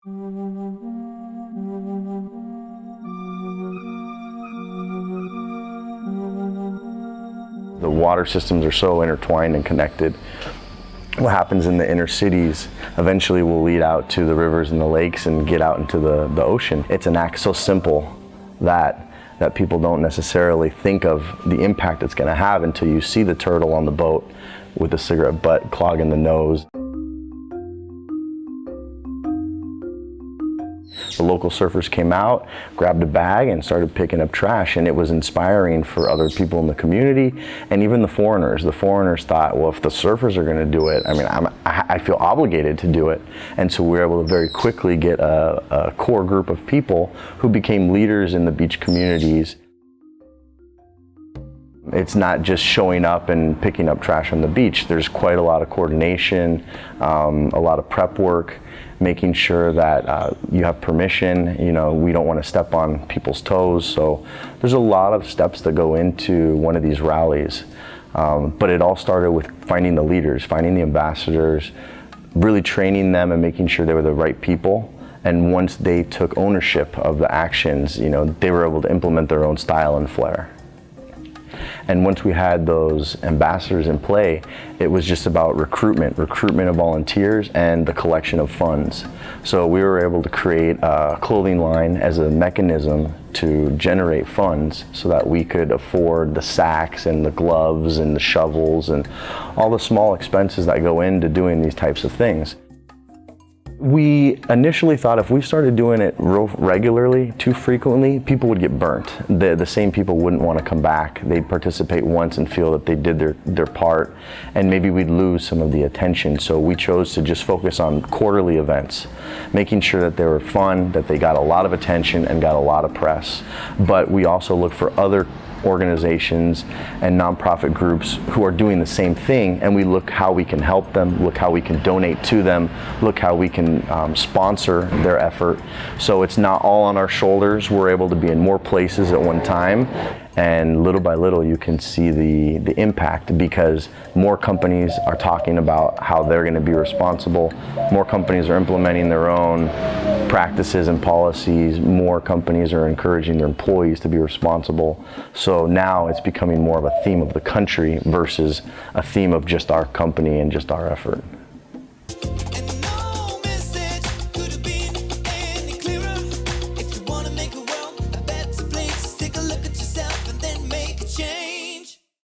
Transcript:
The water systems are so intertwined and connected. What happens in the inner cities eventually will lead out to the rivers and the lakes and get out into the ocean. It's an act so simple that people don't necessarily think of the impact it's going to have until you see the turtle on the boat with a cigarette butt clogging the nose. The local surfers came out, grabbed a bag, and started picking up trash, and it was inspiring for other people in the community and even the foreigners. The foreigners thought, well, if the surfers are going to do it, I mean, I feel obligated to do it. And so we were able to very quickly get a core group of people who became leaders in the beach communities. It's not just showing up and picking up trash on the beach. There's quite a lot of coordination, a lot of prep work, making sure that you have permission. You know, we don't want to step on people's toes. So there's a lot of steps that go into one of these rallies. But it all started with finding the leaders, finding the ambassadors, really training them and making sure they were the right people. And once they took ownership of the actions, you know, they were able to implement their own style and flair. And once we had those ambassadors in play, it was just about recruitment of volunteers and the collection of funds. So we were able to create a clothing line as a mechanism to generate funds so that we could afford the sacks and the gloves and the shovels and all the small expenses that go into doing these types of things. We initially thought if we started doing it real regularly, too frequently, people would get burnt. The same people wouldn't want to come back. They'd participate once and feel that they did their part, and maybe we'd lose some of the attention. So we chose to just focus on quarterly events, making sure that they were fun, that they got a lot of attention and got a lot of press. But we also look for other organizations and nonprofit groups who are doing the same thing, and we look how we can help them, look how we can donate to them, look how we can sponsor their effort. So it's not all on our shoulders. We're able to be in more places at one time, and little by little you can see the impact, because more companies are talking about how they're going to be responsible. More companies are implementing their own practices and policies. More companies are encouraging their employees to be responsible. So now it's becoming more of a theme of the country versus a theme of just our company and just our effort.